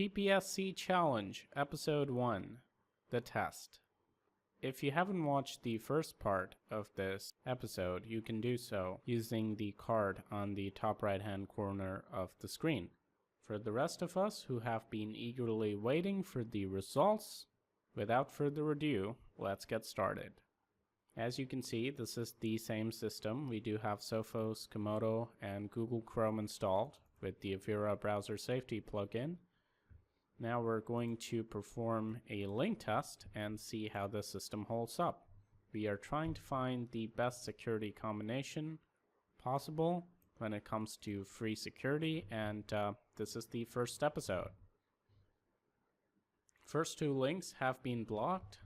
TPSC Challenge, Episode 1, The Test. If you haven't watched the first part of this episode, you can do so using the card on the top right-hand corner of the screen. For the rest of us who have been eagerly waiting for the results, without further ado, let's get started. As you can see, this is the same system. We do have Sophos, Komodo, and Google Chrome installed with the Avira browser safety plugin. Now we're going to perform a link test and see how the system holds up. We are trying to find the best security combination possible when it comes to free security, and this is the first episode. First two links have been blocked.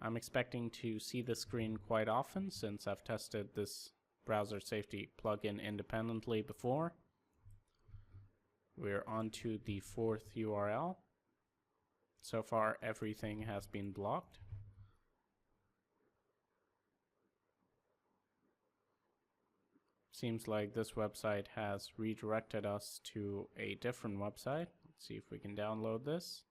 I'm expecting to see the screen quite often since I've tested this browser safety plugin independently before. We're on to the fourth URL. So far, everything has been blocked. Seems like this website has redirected us to a different website. Let's see if we can download this.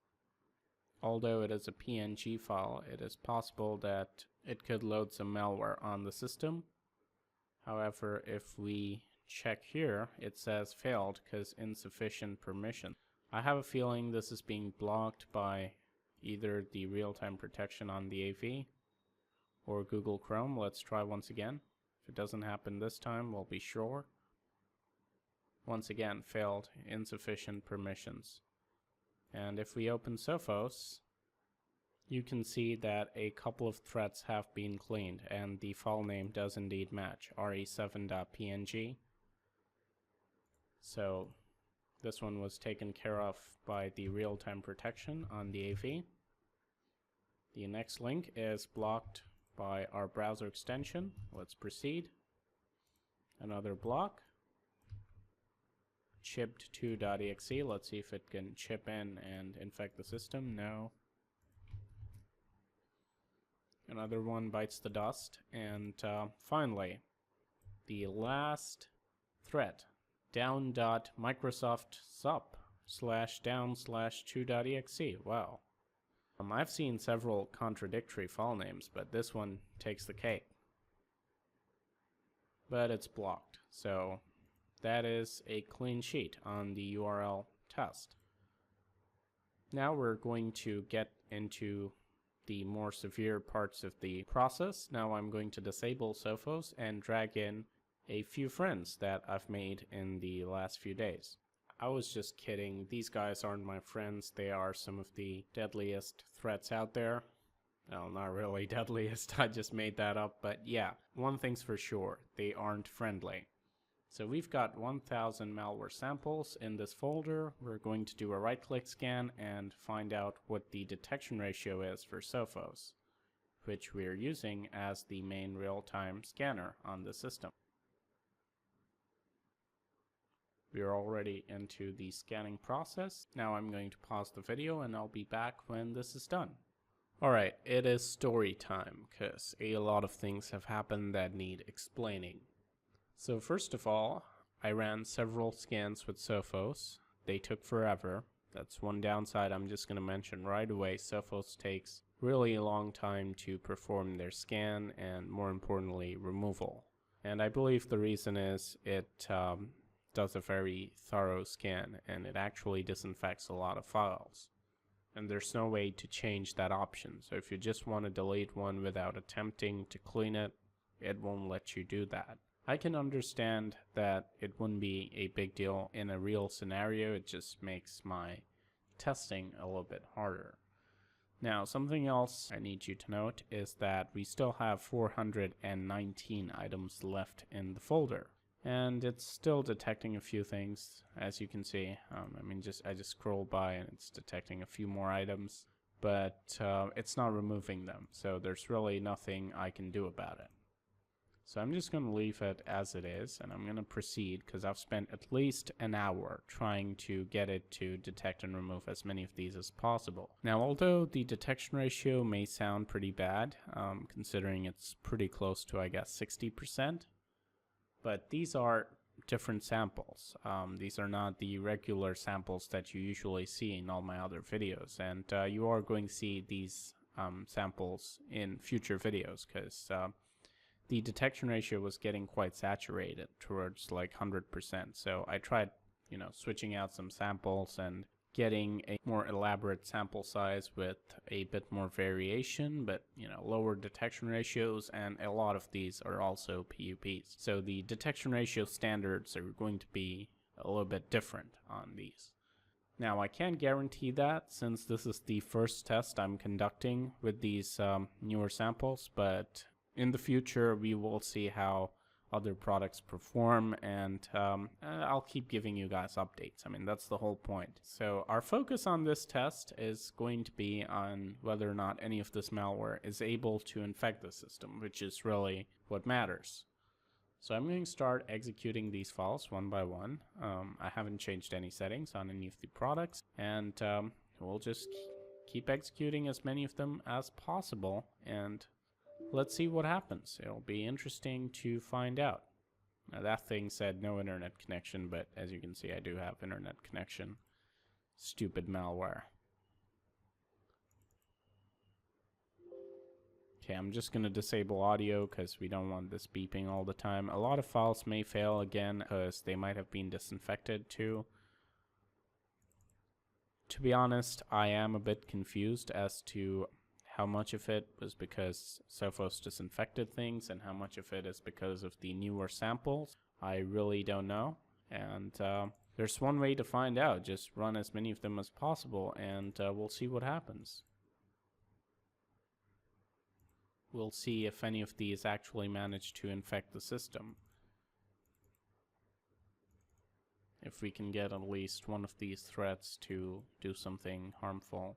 Although it is a PNG file, it is possible that it could load some malware on the system. However, if we check here, it says failed because insufficient permission. I have a feeling this is being blocked by either the real-time protection on the AV or Google Chrome. Let's try once again. If it doesn't happen this time, we'll be sure. Once again, failed, insufficient permissions. And if we open Sophos, you can see that a couple of threads have been cleaned and the file name does indeed match, re7.png. So this one was taken care of by the real-time protection on the AV. The next link is blocked by our browser extension. Let's proceed. Another block. Chipped2.exe. Let's see if it can chip in and infect the system. No. Another one bites the dust. And finally, the last threat. down.microsoftsup/down/2.exe. Wow. I've seen several contradictory file names, but this one takes the cake. But it's blocked, so that is a clean sheet on the URL test. Now we're going to get into the more severe parts of the process. Now I'm going to disable Sophos and drag in a few friends that I've made in the last few days. I was just kidding. These guys aren't my friends. They are some of the deadliest threats out there. Well, not really deadliest. I just made that up. But yeah, one thing's for sure. They aren't friendly. So we've got 1,000 malware samples in this folder. We're going to do a right-click scan and find out what the detection ratio is for Sophos, which we're using as the main real-time scanner on the system. We are already into the scanning process. Now I'm going to pause the video and I'll be back when this is done. Alright, it is story time because a lot of things have happened that need explaining. So first of all, I ran several scans with Sophos. They took forever. That's one downside I'm just going to mention right away. Sophos takes really a long time to perform their scan and, more importantly, removal. And I believe the reason is it does a very thorough scan and it actually disinfects a lot of files. And there's no way to change that option. So if you just want to delete one without attempting to clean it, it won't let you do that. I can understand that it wouldn't be a big deal in a real scenario. It just makes my testing a little bit harder. Now, something else I need you to note is that we still have 419 items left in the folder. And it's still detecting a few things, as you can see. I just scroll by and it's detecting a few more items, but it's not removing them. So there's really nothing I can do about it. So I'm just going to leave it as it is, and I'm going to proceed because I've spent at least an hour trying to get it to detect and remove as many of these as possible. Now, although the detection ratio may sound pretty bad, considering it's pretty close to, I guess, 60%, but these are different samples. These are not the regular samples that you usually see in all my other videos, and you are going to see these samples in future videos, because the detection ratio was getting quite saturated towards like 100%. So I tried, switching out some samples and getting a more elaborate sample size with a bit more variation, but lower detection ratios, and a lot of these are also PUPs. So the detection ratio standards are going to be a little bit different on these. Now, I can't guarantee that, since this is the first test I'm conducting with these newer samples, but in the future we will see how other products perform, and I'll keep giving you guys updates. I mean, that's the whole point. So our focus on this test is going to be on whether or not any of this malware is able to infect the system, which is really what matters. So I'm going to start executing these files one by one. I haven't changed any settings on any of the products, and we'll just keep executing as many of them as possible, and let's see what happens. It'll be interesting to find out. Now, that thing said no internet connection, but as you can see, I do have internet connection. Stupid malware. Okay, I'm just going to disable audio because we don't want this beeping all the time. A lot of files may fail again because they might have been disinfected too. To be honest, I am a bit confused as to how much of it was because Sophos disinfected things and how much of it is because of the newer samples. I really don't know, and there's one way to find out. Just run as many of them as possible, and we'll see what happens. We'll see if any of these actually manage to infect the system. If we can get at least one of these threats to do something harmful.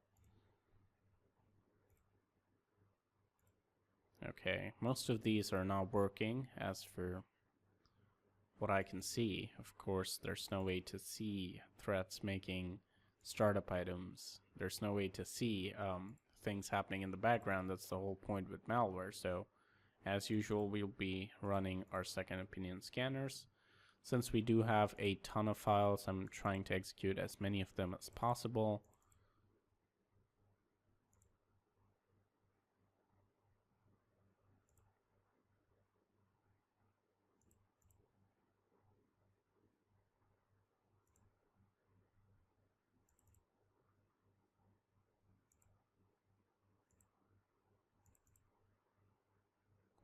Okay, most of these are not working, as for what I can see. Of course, there's no way to see threats making startup items. There's no way to see things happening in the background. That's the whole point with malware. So, as usual, we'll be running our second opinion scanners. Since we do have a ton of files, I'm trying to execute as many of them as possible.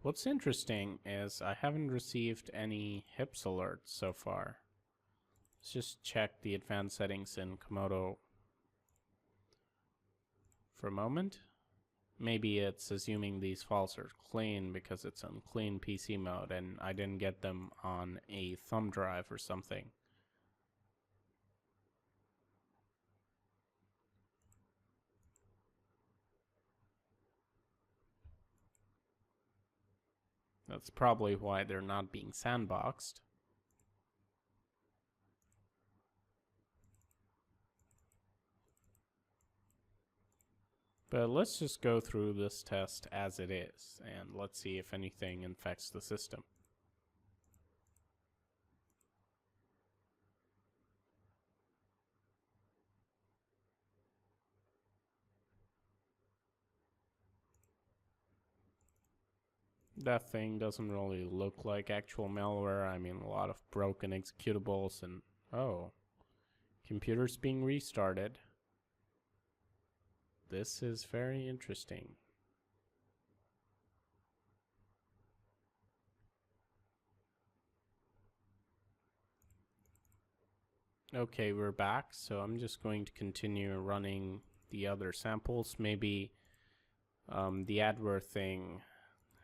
What's interesting is I haven't received any HIPS alerts so far. Let's just check the advanced settings in Komodo for a moment. Maybe it's assuming these files are clean because it's on clean PC mode and I didn't get them on a thumb drive or something. That's probably why they're not being sandboxed. But let's just go through this test as it is, and let's see if anything infects the system. That thing doesn't really look like actual malware. I mean, a lot of broken executables and... oh, computer's being restarted. This is very interesting. Okay, we're back, so I'm just going to continue running the other samples. Maybe the adware thing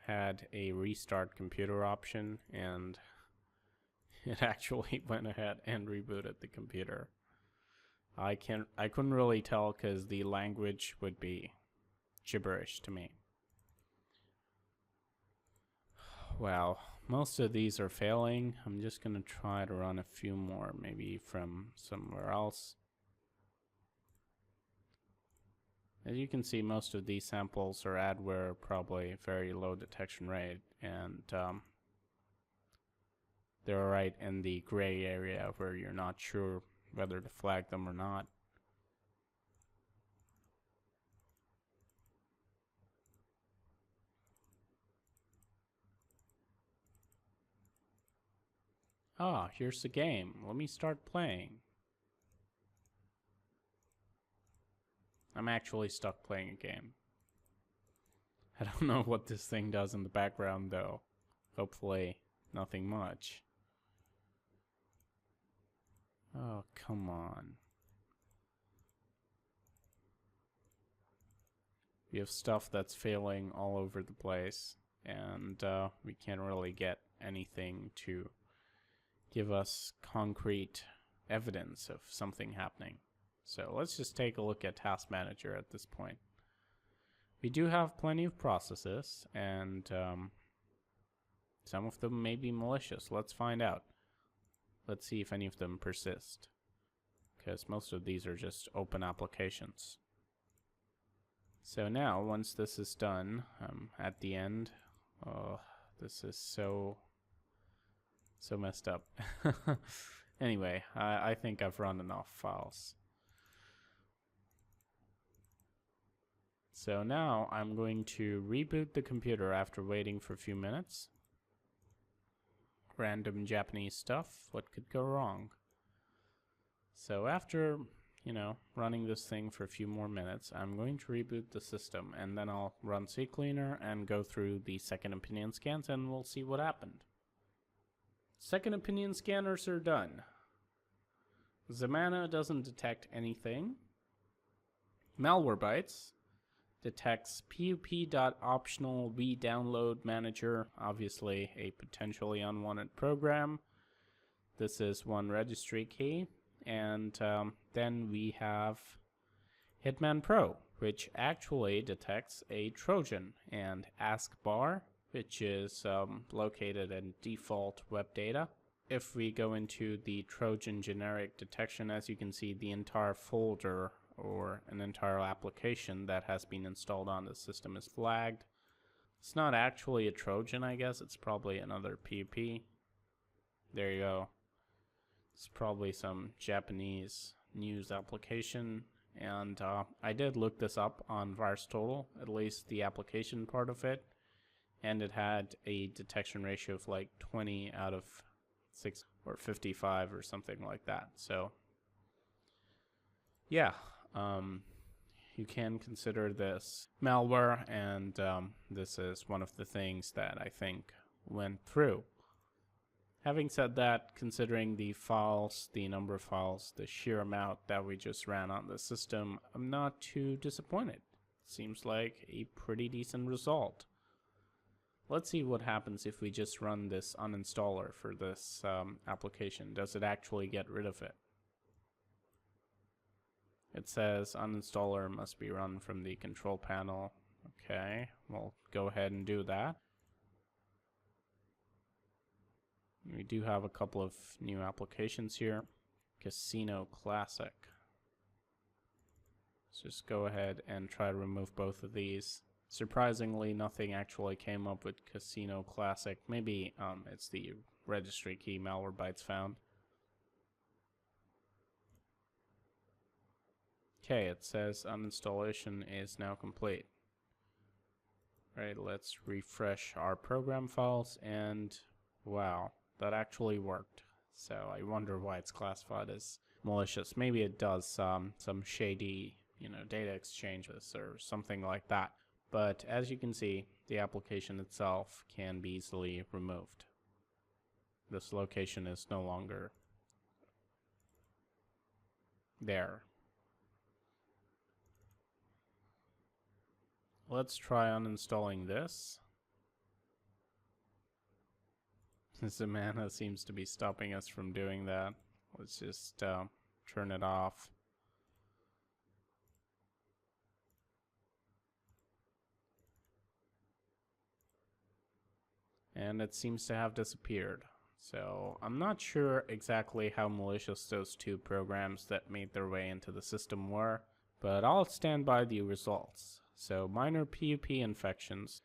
had a restart computer option, and it actually went ahead and rebooted the computer. I couldn't really tell because the language would be gibberish to me. Wow, most of these are failing. I'm just gonna try to run a few more, maybe from somewhere else. As you can see, most of these samples are adware, probably very low detection rate, and They're right in the gray area where you're not sure whether to flag them or not. Ah, here's the game. Let me start playing. I'm actually stuck playing a game. I don't know what this thing does in the background though. Hopefully nothing much. Oh, come on. We have stuff that's failing all over the place, and we can't really get anything to give us concrete evidence of something happening. So let's just take a look at Task Manager at this point. We do have plenty of processes, and some of them may be malicious. Let's find out. Let's see if any of them persist, because most of these are just open applications. So now, once this is done, at the end, oh, this is so messed up. Anyway, I think I've run enough files. So now I'm going to reboot the computer after waiting for a few minutes. Random Japanese stuff, what could go wrong? So after, running this thing for a few more minutes, I'm going to reboot the system, and then I'll run CCleaner and go through the second opinion scans, and we'll see what happened. Second opinion scanners are done. Zamana doesn't detect anything. Malwarebytes detects pup.optional redownload manager, obviously a potentially unwanted program. This is one registry key. And then we have Hitman Pro, which actually detects a Trojan, and AskBar, which is located in default web data. If we go into the Trojan generic detection, as you can see, the entire folder or an entire application that has been installed on the system is flagged. It's not actually a Trojan, I guess. It's probably another PUP. There you go. It's probably some Japanese news application. And I did look this up on VirusTotal, at least the application part of it. And it had a detection ratio of like 20 out of 6 or 55 or something like that. So, yeah. You can consider this malware, and this is one of the things that I think went through. Having said that, considering the files, the number of files, the sheer amount that we just ran on the system, I'm not too disappointed. Seems like a pretty decent result. Let's see what happens if we just run this uninstaller for this application. Does it actually get rid of it? It says uninstaller must be run from the control panel. Okay, we'll go ahead and do that. We do have a couple of new applications here. Casino Classic. Let's just go ahead and try to remove both of these. Surprisingly, nothing actually came up with Casino Classic. Maybe it's the registry key Malwarebytes found. Okay, it says uninstallation is now complete. Right, let's refresh our program files, and wow, that actually worked. So I wonder why it's classified as malicious. Maybe it does some shady, data exchanges or something like that. But as you can see, the application itself can be easily removed. This location is no longer there. Let's try uninstalling this. Zamana seems to be stopping us from doing that. Let's just turn it off. And it seems to have disappeared. So I'm not sure exactly how malicious those two programs that made their way into the system were, but I'll stand by the results. So minor PUP infections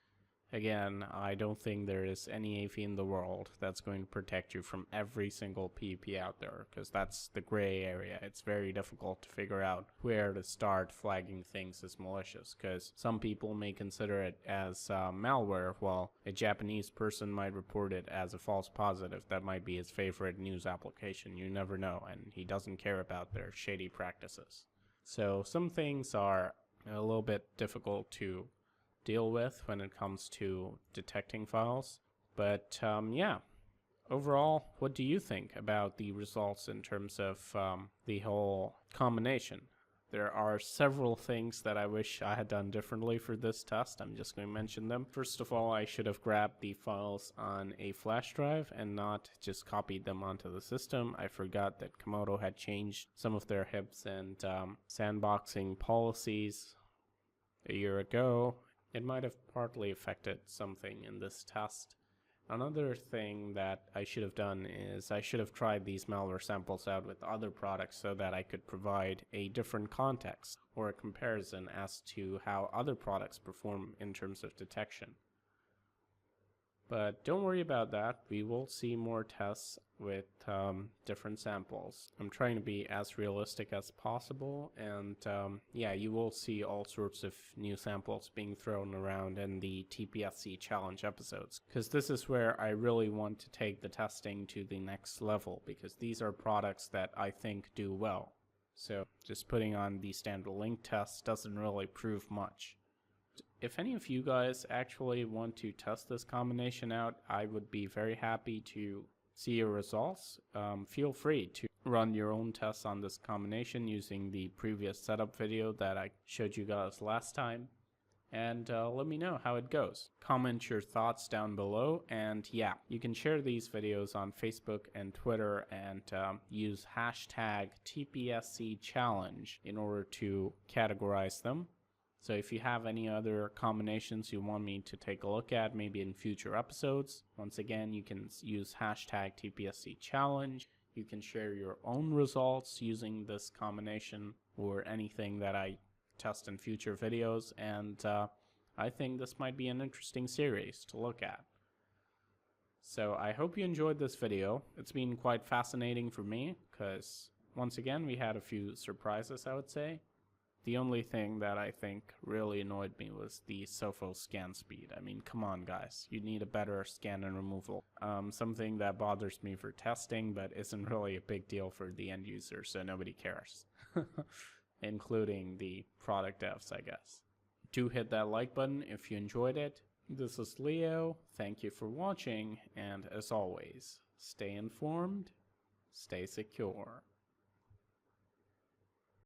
Again, I don't think there is any AV in the world that's going to protect you from every single PEP out there, because that's the gray area. It's very difficult to figure out where to start flagging things as malicious, because some people may consider it as malware, while a Japanese person might report it as a false positive. That might be his favorite news application. You never know, and he doesn't care about their shady practices. So some things are a little bit difficult to deal with when it comes to detecting files. But yeah, overall, what do you think about the results in terms of the whole combination? There are several things that I wish I had done differently for this test. I'm just going to mention them. First of all, I should have grabbed the files on a flash drive and not just copied them onto the system. I forgot that Komodo had changed some of their HIPs and sandboxing policies a year ago. It might have partly affected something in this test. Another thing that I should have done is I should have tried these malware samples out with other products so that I could provide a different context or a comparison as to how other products perform in terms of detection. But don't worry about that. We will see more tests with different samples. I'm trying to be as realistic as possible, and yeah, you will see all sorts of new samples being thrown around in the TPSC challenge episodes, because this is where I really want to take the testing to the next level, because these are products that I think do well. So just putting on the standard link test doesn't really prove much. If any of you guys actually want to test this combination out, I would be very happy to see your results. Feel free to run your own tests on this combination using the previous setup video that I showed you guys last time. And let me know how it goes. Comment your thoughts down below, and yeah, you can share these videos on Facebook and Twitter and use hashtag TPSC challenge in order to categorize them. So if you have any other combinations you want me to take a look at, maybe in future episodes, once again, you can use hashtag TPSC challenge. You can share your own results using this combination or anything that I test in future videos. And I think this might be an interesting series to look at. So I hope you enjoyed this video. It's been quite fascinating for me because once again, we had a few surprises, I would say. The only thing that I think really annoyed me was the Sophos scan speed. I mean, come on guys, you need a better scan and removal. Something that bothers me for testing, but isn't really a big deal for the end user, so nobody cares. Including the product devs, I guess. Do hit that like button if you enjoyed it. This is Leo, thank you for watching, and as always, stay informed, stay secure.